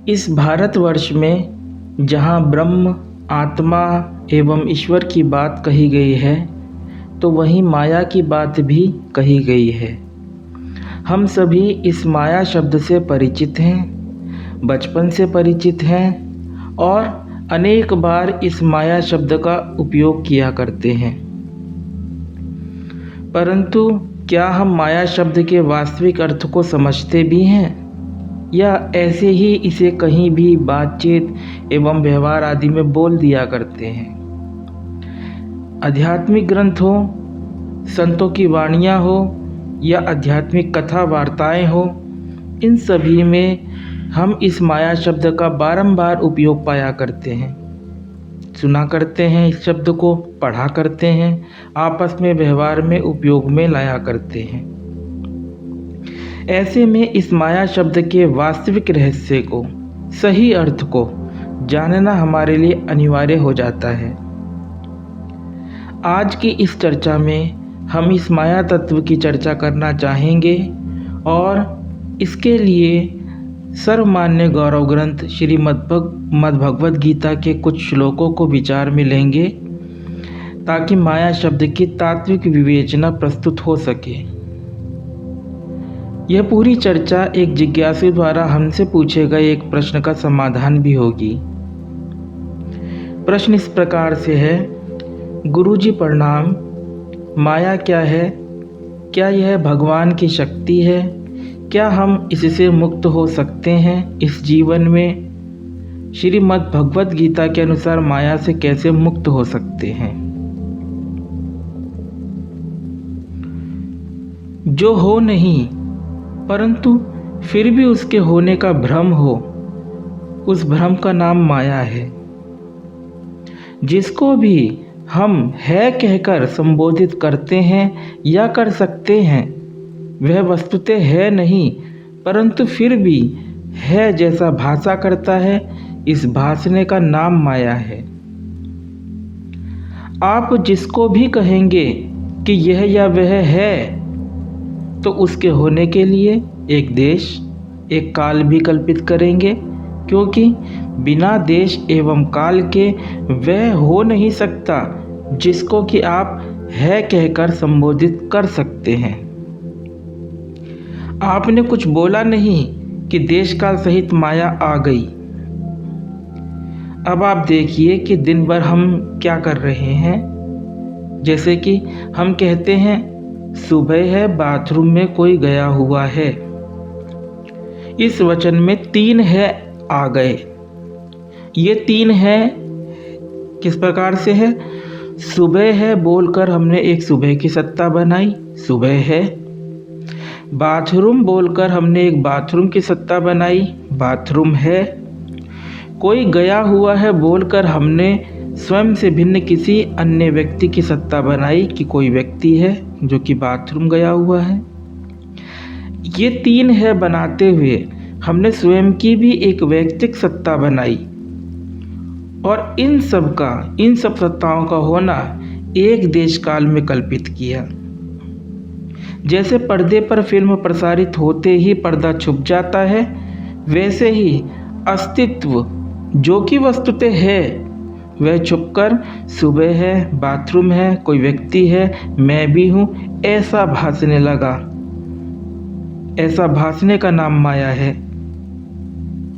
इस भारतवर्ष में जहाँ ब्रह्म, आत्मा एवं ईश्वर की बात कही गई है, तो वहीं माया की बात भी कही गई है। हम सभी इस माया शब्द से परिचित हैं, बचपन से परिचित हैं और अनेक बार इस माया शब्द का उपयोग किया करते हैं। परंतु क्या हम माया शब्द के वास्तविक अर्थ को समझते भी हैं, या ऐसे ही इसे कहीं भी बातचीत एवं व्यवहार आदि में बोल दिया करते हैं। आध्यात्मिक ग्रंथ हो, संतों की वाणियाँ हो या आध्यात्मिक कथा वार्ताएं हो, इन सभी में हम इस माया शब्द का बारंबार उपयोग पाया करते हैं, सुना करते हैं, इस शब्द को पढ़ा करते हैं, आपस में व्यवहार में उपयोग में लाया करते हैं। ऐसे में इस माया शब्द के वास्तविक रहस्य को, सही अर्थ को जानना हमारे लिए अनिवार्य हो जाता है। आज की इस चर्चा में हम इस माया तत्व की चर्चा करना चाहेंगे और इसके लिए सर्वमान्य गौरव ग्रंथ श्रीमद् भगवद गीता के कुछ श्लोकों को विचार में लेंगे, ताकि माया शब्द की तात्विक विवेचना प्रस्तुत हो सके। यह पूरी चर्चा एक जिज्ञासु द्वारा हमसे पूछे गए एक प्रश्न का समाधान भी होगी। प्रश्न इस प्रकार से है: गुरुजी प्रणाम, माया क्या है? क्या यह भगवान की शक्ति है? क्या हम इससे मुक्त हो सकते हैं इस जीवन में? श्रीमद् भगवद गीता के अनुसार माया से कैसे मुक्त हो सकते हैं? जो हो नहीं परंतु फिर भी उसके होने का भ्रम हो, उस भ्रम का नाम माया है। जिसको भी हम है कहकर संबोधित करते हैं या कर सकते हैं, वह वस्तुतः है नहीं, परंतु फिर भी है जैसा भाषा करता है। इस भाषने का नाम माया है। आप जिसको भी कहेंगे कि यह या वह है, तो उसके होने के लिए एक देश, एक काल भी कल्पित करेंगे, क्योंकि बिना देश एवं काल के वह हो नहीं सकता जिसको कि आप है कहकर संबोधित कर सकते हैं। आपने कुछ बोला नहीं कि देश काल सहित माया आ गई। अब आप देखिए कि दिन भर हम क्या कर रहे हैं। जैसे कि हम कहते हैं सुबह है, बाथरूम में कोई गया हुआ है। इस वचन में 3 है आ गए। ये 3 है किस प्रकार से है? सुबह है बोलकर हमने एक सुबह की सत्ता बनाई, सुबह है। बाथरूम बोलकर हमने एक बाथरूम की सत्ता बनाई, बाथरूम है। कोई गया हुआ है बोलकर हमने स्वयं से भिन्न किसी अन्य व्यक्ति की सत्ता बनाई कि कोई व्यक्ति है जो कि बाथरूम गया हुआ है। ये 3 है बनाते हुए हमने स्वयं की भी एक वैयक्तिक सत्ता बनाई, और इन सब सत्ताओं का होना एक देश काल में कल्पित किया। जैसे पर्दे पर फिल्म प्रसारित होते ही पर्दा छुप जाता है, वैसे ही अस्तित्व जो कि वस्तुतः है वह छुपकर सुबह है, बाथरूम है, कोई व्यक्ति है, मैं भी हूँ, ऐसा भासने लगा। ऐसा भासने का नाम माया है।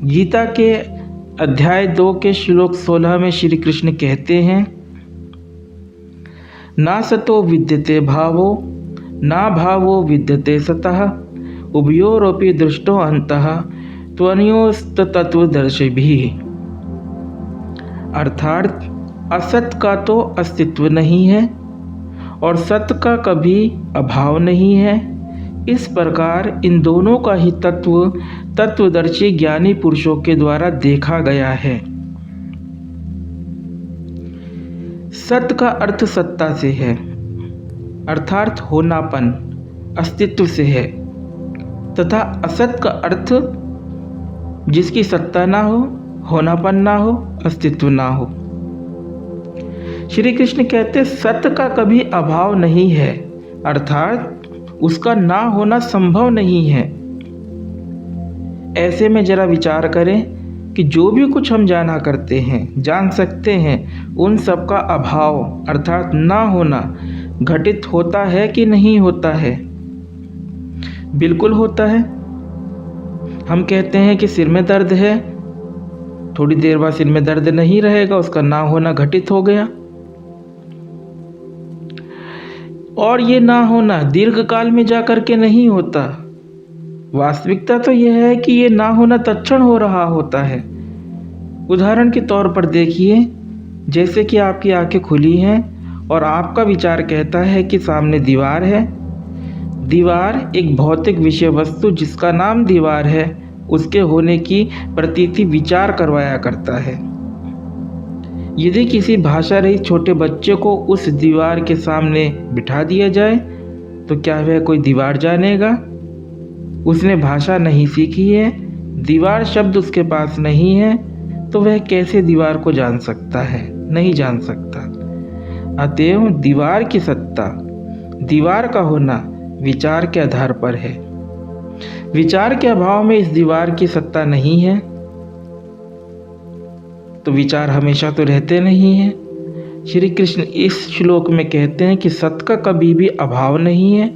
गीता के अध्याय 2 के श्लोक 16 में श्री कृष्ण कहते हैं, ना सतो विद्यते भावो ना भावो विद्यते सतः उभयोरपि दृष्टो अंतः त्वन्योस्तत्वदर्शिभिः। अर्थात असत का तो अस्तित्व नहीं है और सत्य का कभी अभाव नहीं है। इस प्रकार इन दोनों का ही तत्वदर्शी ज्ञानी पुरुषों के द्वारा देखा गया है। सत्य का अर्थ सत्ता से है, अर्थात होनापन, अस्तित्व से है, तथा असत का अर्थ जिसकी सत्ता ना हो, होनापन ना हो, अस्तित्व ना हो। श्री कृष्ण कहते सत्य का कभी अभाव नहीं है, अर्थात उसका ना होना संभव नहीं है। ऐसे में जरा विचार करें कि जो भी कुछ हम जाना करते हैं, जान सकते हैं, उन सब का अभाव अर्थात ना होना घटित होता है कि नहीं होता है? बिल्कुल होता है। हम कहते हैं कि सिर में दर्द है, थोड़ी देर बाद सिर में दर्द नहीं रहेगा, उसका ना होना घटित हो गया। और ये ना होना दीर्घकाल में जा कर के नहीं होता। वास्तविकता तो यह है कि ये ना होना तत्क्षण हो रहा होता है। उदाहरण के तौर पर देखिए, जैसे कि आपकी आंखें खुली हैं और आपका विचार कहता है कि सामने दीवार है। दीवार एक भौतिक विषय वस्तु जिसका नाम दीवार है, उसके होने की प्रतीति विचार करवाया करता है। यदि किसी भाषा रहित छोटे बच्चे को उस दीवार के सामने बिठा दिया जाए तो क्या वह कोई दीवार जानेगा? उसने भाषा नहीं सीखी है, दीवार शब्द उसके पास नहीं है, तो वह कैसे दीवार को जान सकता है? नहीं जान सकता। अतएव दीवार की सत्ता, दीवार का होना विचार के आधार पर है। विचार के अभाव में इस दीवार की सत्ता नहीं है, तो विचार हमेशा तो रहते नहीं हैं। श्री कृष्ण इस श्लोक में कहते हैं कि सत्य का कभी भी अभाव नहीं है,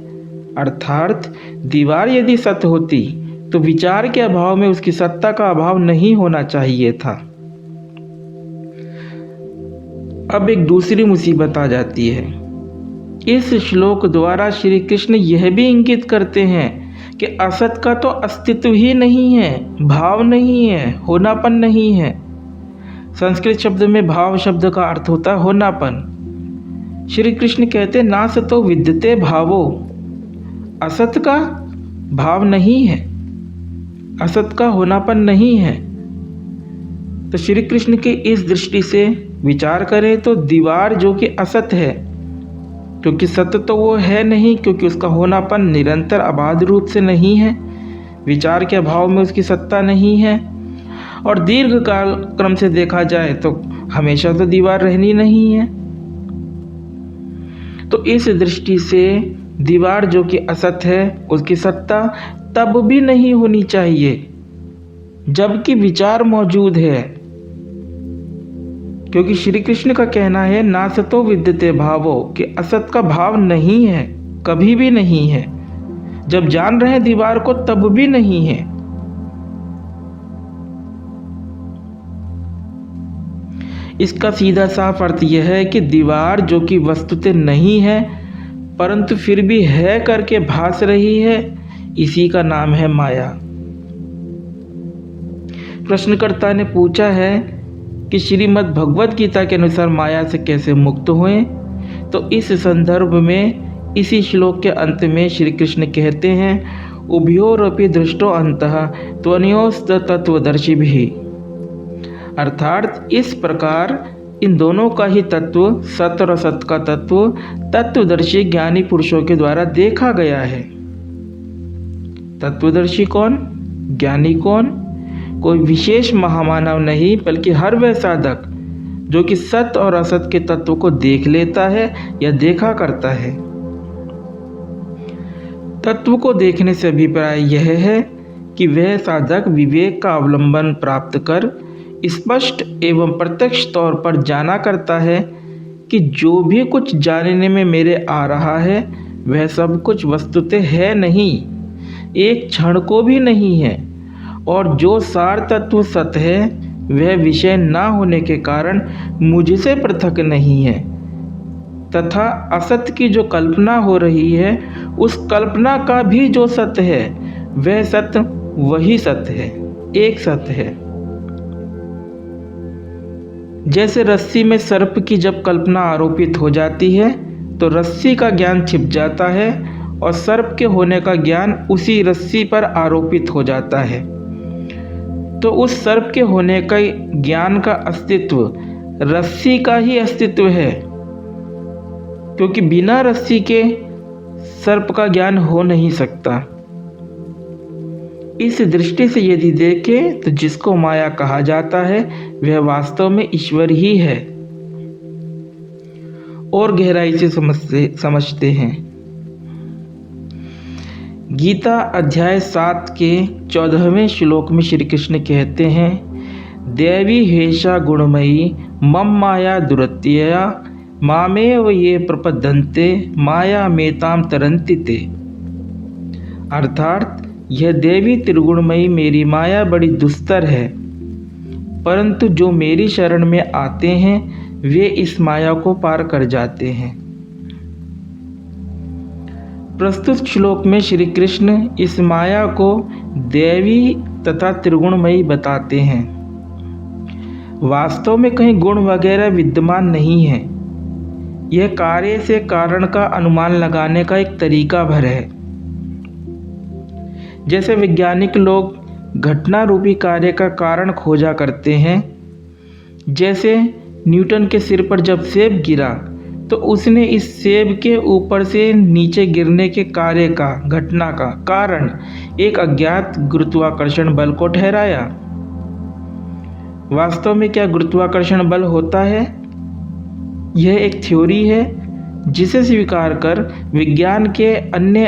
अर्थात दीवार यदि सत्य होती तो विचार के अभाव में उसकी सत्ता का अभाव नहीं होना चाहिए था। अब एक दूसरी मुसीबत आ जाती है। इस श्लोक द्वारा श्री कृष्ण यह भी इंगित करते हैं कि असत का तो अस्तित्व ही नहीं है, भाव नहीं है, होनापन नहीं है। संस्कृत शब्द में भाव शब्द का अर्थ होता है होनापन। श्री कृष्ण कहते ना सतो विद्यते भावो, असत का भाव नहीं है, असत का होनापन नहीं है। तो श्री कृष्ण की इस दृष्टि से विचार करें तो दीवार जो कि असत है, क्योंकि सत्य तो वो है नहीं, क्योंकि उसका होनापन निरंतर अबाध रूप से नहीं है, विचार के अभाव में उसकी सत्ता नहीं है, और दीर्घकाल क्रम से देखा जाए तो हमेशा तो दीवार रहनी नहीं है। तो इस दृष्टि से दीवार जो कि असत है, उसकी सत्ता तब भी नहीं होनी चाहिए जबकि विचार मौजूद है, क्योंकि श्री कृष्ण का कहना है ना सतो विद्यते भावो, कि असत का भाव नहीं है, कभी भी नहीं है। जब जान रहे हैं दीवार को तब भी नहीं है। इसका सीधा साफ अर्थ यह है कि दीवार जो कि वस्तुतः नहीं है परंतु फिर भी है करके भास रही है, इसी का नाम है माया। प्रश्नकर्ता ने पूछा है कि श्रीमद् भगवद गीता के अनुसार माया से कैसे मुक्त हुए, तो इस संदर्भ में इसी श्लोक के अंत में श्री कृष्ण कहते हैं उभयोरपि दृष्टो अंतः त्वन्योस्त तत्वदर्शी भी, अर्थात इस प्रकार इन दोनों का ही तत्व, सत्य और असत का तत्व तत्वदर्शी ज्ञानी पुरुषों के द्वारा देखा गया है। तत्वदर्शी कौन? ज्ञानी कौन? कोई विशेष महामानव नहीं, बल्कि हर वह साधक जो कि सत्य और असत के तत्व को देख लेता है या देखा करता है। तत्व को देखने से अभिप्राय यह है कि वह साधक विवेक का अवलंबन प्राप्त कर स्पष्ट एवं प्रत्यक्ष तौर पर जाना करता है कि जो भी कुछ जानने में मेरे आ रहा है वह सब कुछ वस्तुतः है नहीं, एक क्षण को भी नहीं है, और जो सार तत्व सत्य है वह विषय ना होने के कारण मुझसे पृथक नहीं है, तथा असत्य की जो कल्पना हो रही है उस कल्पना का भी जो सत्य है वह सत्य वही सत्य है, एक सत्य है। जैसे रस्सी में सर्प की जब कल्पना आरोपित हो जाती है तो रस्सी का ज्ञान छिप जाता है और सर्प के होने का ज्ञान उसी रस्सी पर आरोपित हो जाता है। तो उस सर्प के होने का ज्ञान का अस्तित्व रस्सी का ही अस्तित्व है, क्योंकि बिना रस्सी के सर्प का ज्ञान हो नहीं सकता। इस दृष्टि से यदि देखें तो जिसको माया कहा जाता है वह वास्तव में ईश्वर ही है। और गहराई से समझते हैं। गीता अध्याय 7 के 14वें श्लोक में श्री कृष्ण कहते हैं देवी हेषा गुणमयी मम माया दुरत्यया मामेव ये प्रपद्यन्ते माया मेताम तरन्ति ते। अर्थात यह देवी त्रिगुणमयी मेरी माया बड़ी दुस्तर है, परंतु जो मेरी शरण में आते हैं वे इस माया को पार कर जाते हैं। प्रस्तुत श्लोक में श्री कृष्ण इस माया को देवी तथा त्रिगुणमयी बताते हैं। वास्तव में कहीं गुण वगैरह विद्यमान नहीं है। यह कार्य से कारण का अनुमान लगाने का एक तरीका भर है। जैसे वैज्ञानिक लोग घटना रूपी कार्य का कारण खोजा करते हैं। जैसे न्यूटन के सिर पर जब सेब गिरा तो उसने इस सेब के ऊपर से नीचे गिरने के कार्य का, घटना का कारण एक अज्ञात गुरुत्वाकर्षण बल को ठहराया। वास्तव में क्या गुरुत्वाकर्षण बल होता है? यह एक थ्योरी है जिसे स्वीकार कर विज्ञान के अन्य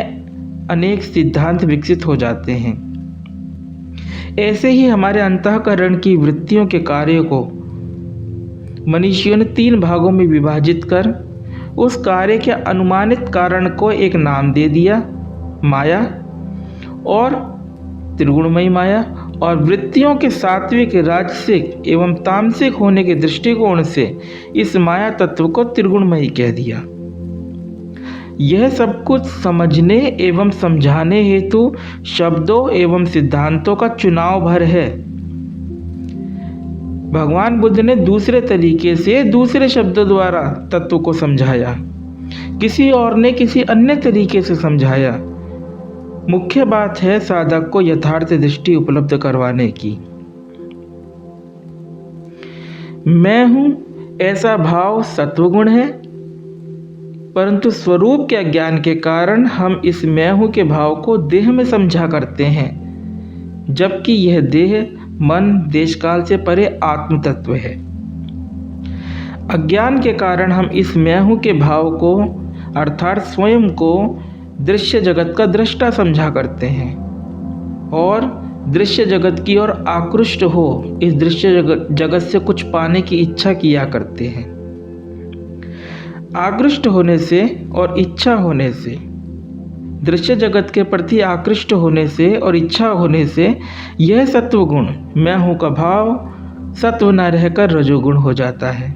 अनेक सिद्धांत विकसित हो जाते हैं। ऐसे ही हमारे अंतःकरण की वृत्तियों के कार्य को मनुष्यों ने 3 भागों में विभाजित कर उस कार्य के अनुमानित कारण को एक नाम दे दिया, माया और त्रिगुणमयी माया। और वृत्तियों के सात्विक, राजसिक एवं तामसिक होने के दृष्टिकोण से इस माया तत्व को त्रिगुणमयी कह दिया। यह सब कुछ समझने एवं समझाने हेतु शब्दों एवं सिद्धांतों का चुनाव भर है। भगवान बुद्ध ने दूसरे तरीके से दूसरे शब्दों द्वारा तत्व को समझाया, किसी और ने किसी अन्य तरीके से समझाया। मुख्य बात है साधक को यथार्थ दृष्टि उपलब्ध करवाने की। मैं हूं ऐसा भाव सत्वगुण है, परंतु स्वरूप के अज्ञान के कारण हम इस मैं हूं के भाव को देह में समझा करते हैं, जबकि यह देह मन देश काल से परे आत्म तत्व है। अज्ञान के कारण हम इस मैं हूं के भाव को अर्थात स्वयं को दृश्य जगत का दृष्टा समझा करते हैं और दृश्य जगत की ओर आकृष्ट हो इस दृश्य जगत से कुछ पाने की इच्छा किया करते हैं। आकृष्ट होने से और इच्छा होने से, दृश्य जगत के प्रति आकृष्ट होने से और इच्छा होने से यह सत्वगुण मैं हूं का भाव सत्व न रहकर रजोगुण हो जाता है,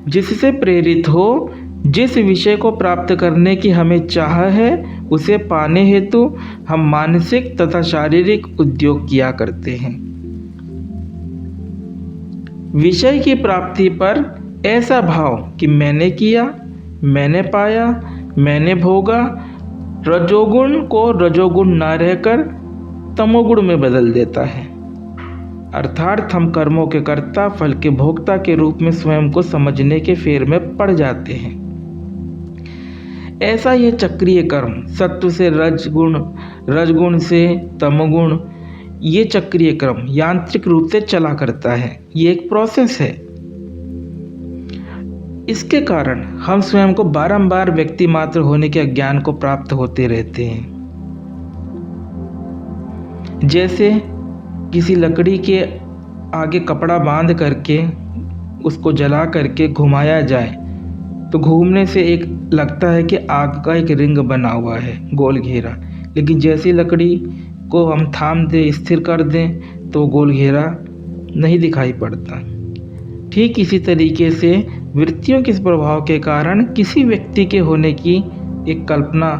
जिससे प्रेरित हो जिस विषय को प्राप्त करने की हमें चाह है उसे पाने हेतु हम मानसिक तथा शारीरिक उद्योग किया करते हैं। विषय की प्राप्ति पर ऐसा भाव कि मैंने किया, मैंने पाया, मैंने भोगा, रजोगुण को रजोगुण न रहकर तमोगुण में बदल देता है। अर्थात हम कर्मों के कर्ता, फल के भोक्ता के रूप में स्वयं को समझने के फेर में पड़ जाते हैं। ऐसा यह चक्रीय कर्म सत्व से रजगुण, रजगुण से तमोगुण, ये चक्रीय क्रम यांत्रिक रूप से चला करता है। ये एक प्रोसेस है। इसके कारण हम स्वयं को बारंबार व्यक्ति मात्र होने के अज्ञान को प्राप्त होते रहते हैं। जैसे किसी लकड़ी के आगे कपड़ा बांध करके उसको जला करके घुमाया जाए तो घूमने से एक लगता है कि आग का एक रिंग बना हुआ है, गोल घेरा, लेकिन जैसी लकड़ी को हम थाम दें, स्थिर कर दें तो गोल घेरा नहीं दिखाई पड़ता। ठीक इसी तरीके से वृत्तियों के प्रभाव के कारण किसी व्यक्ति के होने की एक कल्पना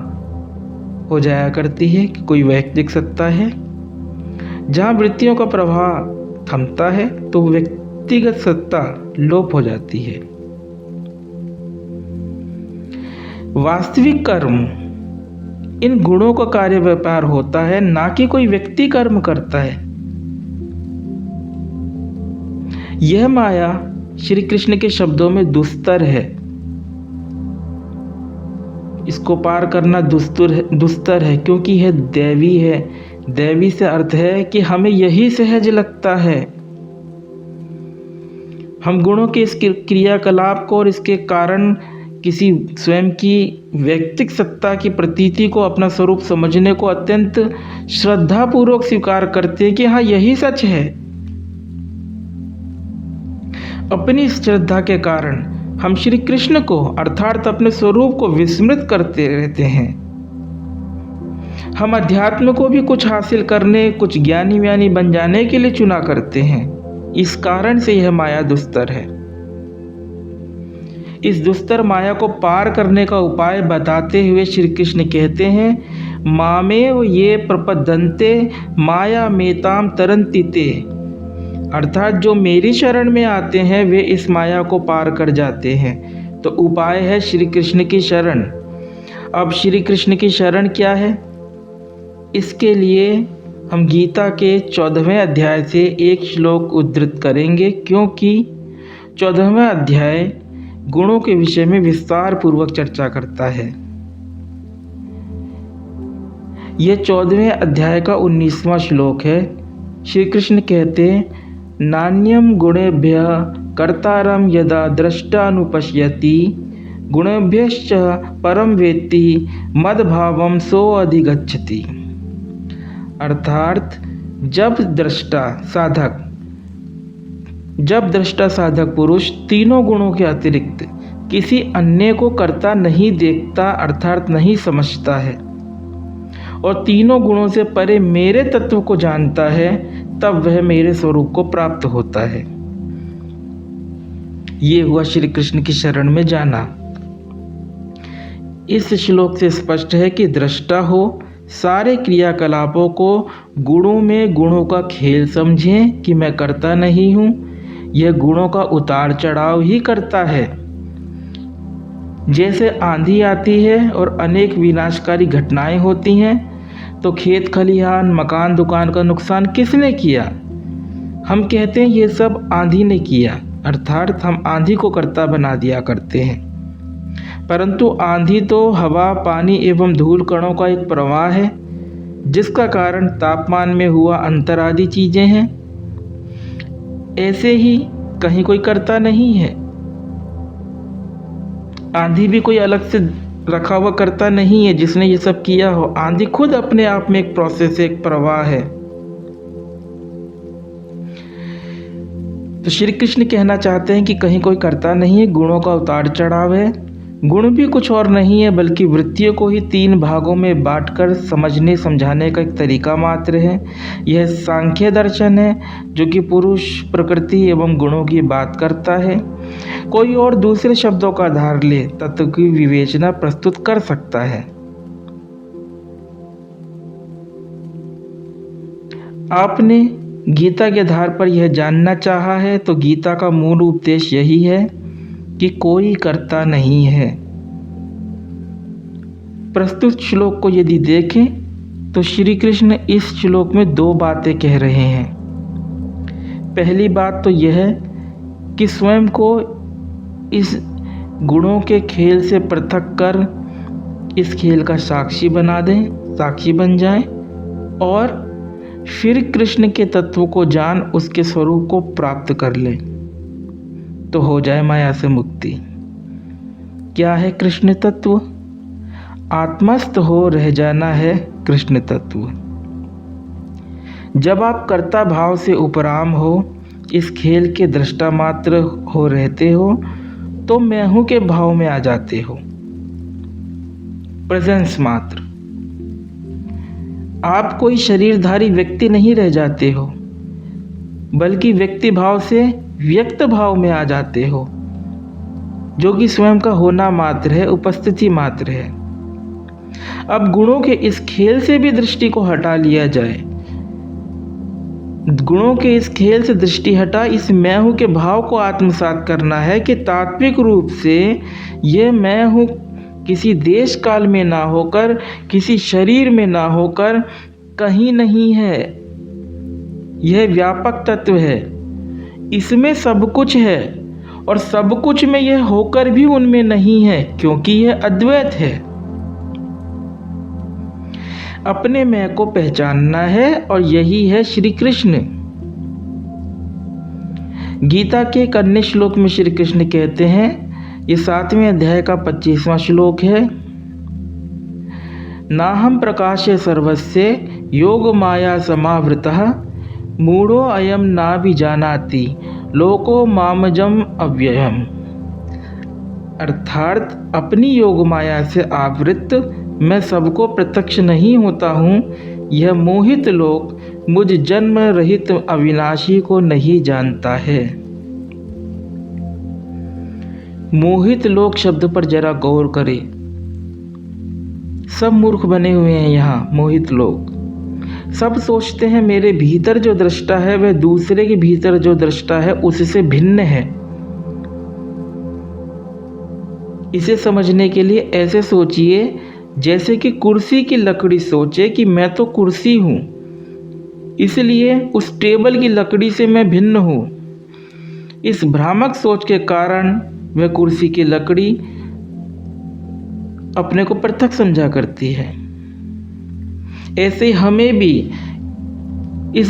हो जाया करती है कि कोई वैयक्तिक सत्ता है। जहाँ वृत्तियों का प्रभाव थमता है तो व्यक्तिगत सत्ता लोप हो जाती है। वास्तविक कर्म इन गुणों का कार्य व्यापार होता है, ना कि कोई व्यक्ति कर्म करता है। यह माया श्री कृष्ण के शब्दों में दुस्तर है। इसको पार करना दुस्तर है क्योंकि यह दैवी है। दैवी से अर्थ है कि हमें यही सहज लगता है। हम गुणों के इस क्रियाकलाप को और इसके कारण किसी स्वयं की व्यक्तिक सत्ता की प्रतीति को अपना स्वरूप समझने को अत्यंत श्रद्धापूर्वक स्वीकार करते हैं कि हाँ यही सच है। अपनी श्रद्धा के कारण हम श्री कृष्ण को अर्थात अपने स्वरूप को विस्मृत करते रहते हैं। हम अध्यात्म को भी कुछ हासिल करने, कुछ ज्ञानी व्यानी बन जाने के लिए चुना करते हैं। इस कारण से यह माया दुस्तर है। इस दुस्तर माया को पार करने का उपाय बताते हुए श्री कृष्ण कहते हैं, मामेव ये प्रपद्यन्ते माया मेताम तरन्ति ते। अर्थात जो मेरी शरण में आते हैं वे इस माया को पार कर जाते हैं। तो उपाय है श्री कृष्ण की शरण। अब श्री कृष्ण की शरण क्या है? इसके लिए हम गीता के 14वें अध्याय से एक श्लोक उद्धृत करेंगे, क्योंकि 14वां अध्याय गुणों के विषय में विस्तार पूर्वक चर्चा करता है। यह 14वें अध्याय का 19वां श्लोक है। श्री कृष्ण कहते हैं, नान्यम गुणेभ्यः कर्तारं यदा द्रष्टानुपश्यति गुणेभ्यश्च परम वेत्ति मद्भावं सोऽधिगच्छति। अर्थात जब दृष्टा साधक पुरुष तीनों गुणों के अतिरिक्त किसी अन्य को कर्ता नहीं देखता अर्थात नहीं समझता है और तीनों गुणों से परे मेरे तत्व को जानता है, तब वह मेरे स्वरूप को प्राप्त होता है। ये हुआ श्री कृष्ण की शरण में जाना। इस श्लोक से स्पष्ट है कि दृष्टा हो सारे क्रियाकलापों को गुणों में गुणों का खेल समझें कि मैं करता नहीं हूँ। यह गुणों का उतार चढ़ाव ही करता है। जैसे आंधी आती है और अनेक विनाशकारी घटनाएं होती हैं, तो खेत खलिहान मकान दुकान का नुकसान किसने किया? हम कहते हैं ये सब आंधी ने किया, अर्थात हम आंधी को कर्ता बना दिया करते हैं। परंतु आंधी तो हवा पानी एवं धूल कणों का एक प्रवाह है, जिसका कारण तापमान में हुआ अंतर आदि चीजें हैं। ऐसे ही कहीं कोई कर्ता नहीं है। आंधी भी कोई अलग से रखा हुआ कर्ता नहीं है जिसने ये सब किया हो। आंधी खुद अपने आप में एक प्रोसेस है, एक प्रवाह है। तो श्री कृष्ण कहना चाहते हैं कि कहीं कोई कर्ता नहीं है, गुणों का उतार चढ़ाव है। गुण भी कुछ और नहीं है बल्कि वृत्तियों को ही 3 भागों में बांटकर समझने समझाने का एक तरीका मात्र है। यह सांख्य दर्शन है जो कि पुरुष प्रकृति एवं गुणों की बात करता है। कोई और दूसरे शब्दों का आधार ले तत्व की विवेचना प्रस्तुत कर सकता है। आपने गीता के आधार पर यह जानना चाहा है तो गीता का मूल उपदेश यही है कि कोई कर्ता नहीं है। प्रस्तुत श्लोक को यदि देखें तो श्री कृष्ण इस श्लोक में 2 बातें कह रहे हैं। पहली बात तो यह है कि स्वयं को इस गुणों के खेल से पृथक कर इस खेल का साक्षी बना दें, साक्षी बन जाएं और फिर कृष्ण के तत्व को जान उसके स्वरूप को प्राप्त कर लें, तो हो जाए माया से मुक्ति। क्या है कृष्ण तत्व? आत्मस्थ हो रह जाना है कृष्ण तत्व। जब आप कर्ता भाव से उपराम हो, इस खेल के दृष्टा मात्र हो रहते हो, तो मैं हूं के भाव में आ जाते हो, प्रेजेंस मात्र। आप कोई शरीरधारी व्यक्ति नहीं रह जाते हो, बल्कि व्यक्ति भाव से व्यक्त भाव में आ जाते हो, जो कि स्वयं का होना मात्र है, उपस्थिति मात्र है। अब गुणों के इस खेल से भी दृष्टि को हटा लिया जाए। गुणों के इस खेल से दृष्टि हटा इस मैं हूं के भाव को आत्मसात करना है कि तात्विक रूप से ये मैं हूं किसी देश काल में ना होकर, किसी शरीर में ना होकर कहीं नहीं है। यह व्यापक तत्व है, इसमें सब कुछ है और सब कुछ में यह होकर भी उनमें नहीं है, क्योंकि यह अद्वैत है। अपने मैं को पहचानना है और यही है श्री कृष्ण। गीता के एक अन्य श्लोक में श्री कृष्ण कहते हैं, ये 7वें अध्याय का 25वां श्लोक है, नाहं प्रकाशे सर्वस्य योग माया समावृतः मूढ़ो अयम नाभिजानाति लोको मामजम अव्ययम, अर्थात अपनी योग माया से आवृत मैं सबको प्रत्यक्ष नहीं होता हूँ। यह मोहित लोक मुझ जन्म रहित अविनाशी को नहीं जानता है। मोहित लोक शब्द पर जरा गौर करें। सब मूर्ख बने हुए हैं यहाँ मोहित लोग। सब सोचते हैं मेरे भीतर जो दृष्टा है वह दूसरे के भीतर जो दृष्टा है उससे भिन्न है। इसे समझने के लिए ऐसे सोचिए जैसे कि कुर्सी की लकड़ी सोचे कि मैं तो कुर्सी हूँ, इसलिए उस टेबल की लकड़ी से मैं भिन्न हूँ। इस भ्रामक सोच के कारण वह कुर्सी की लकड़ी अपने को पृथक समझा करती है। ऐसे हमें भी ऐसी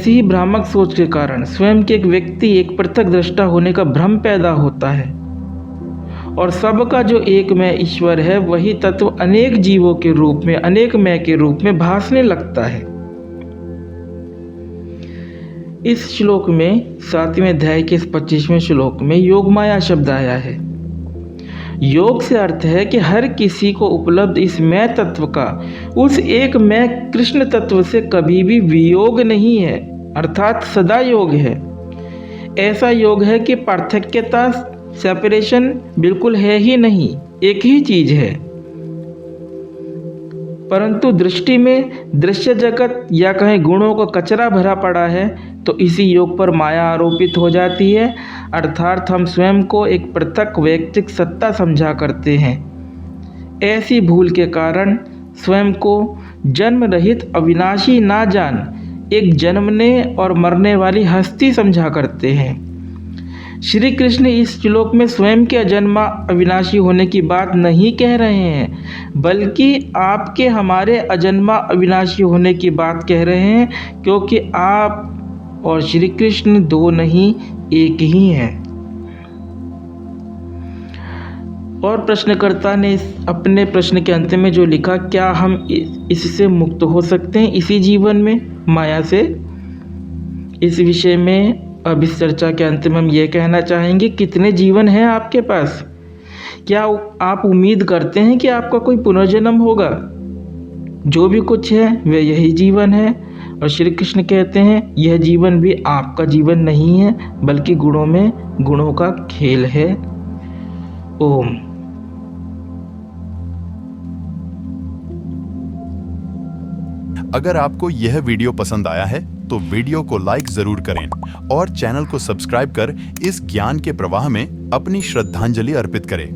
ही भ्रामक सोच के कारण स्वयं के एक व्यक्ति एक पृथक दृष्टा होने का भ्रम पैदा होता है और सबका जो एक मैं ईश्वर है वही तत्व अनेक जीवों के रूप में, अनेक मैं के रूप में भासने लगता है। इस श्लोक में 7वें अध्याय के इस 25वें श्लोक में योग माया शब्द आया है। योग से अर्थ है कि हर किसी को उपलब्ध इस मैं तत्व का उस एक मैं कृष्ण तत्व से कभी भी वियोग नहीं है, अर्थात सदा योग है। ऐसा योग है कि पार्थक्यता, सेपरेशन बिल्कुल है ही नहीं, एक ही चीज है। परंतु दृष्टि में दृश्य जगत या कहीं गुणों का कचरा भरा पड़ा है तो इसी योग पर माया आरोपित हो जाती है, अर्थात हम स्वयं को एक पृथक वैयक्तिक सत्ता समझा करते हैं। ऐसी भूल के कारण स्वयं को जन्म रहित अविनाशी ना जान एक जन्मने और मरने वाली हस्ती समझा करते हैं। श्री कृष्ण इस श्लोक में स्वयं के अजन्मा अविनाशी होने की बात नहीं कह रहे हैं, बल्कि आपके हमारे अजन्मा अविनाशी होने की बात कह रहे हैं, क्योंकि आप और श्री कृष्ण दो नहीं एक ही हैं। और प्रश्नकर्ता ने अपने प्रश्न के अंत में जो लिखा, क्या हम इससे मुक्त हो सकते हैं इसी जीवन में माया से? इस विषय में अब इस चर्चा के अंत में हम ये कहना चाहेंगे, कितने जीवन हैं आपके पास? क्या आप उम्मीद करते हैं कि आपका कोई पुनर्जन्म होगा? जो भी कुछ है वह यही जीवन है। और श्री कृष्ण कहते हैं यह जीवन भी आपका जीवन नहीं है, बल्कि गुणों में गुणों का खेल है। ओम। अगर आपको यह वीडियो पसंद आया है तो वीडियो को लाइक जरूर करें और चैनल को सब्सक्राइब कर इस ज्ञान के प्रवाह में अपनी श्रद्धांजलि अर्पित करें।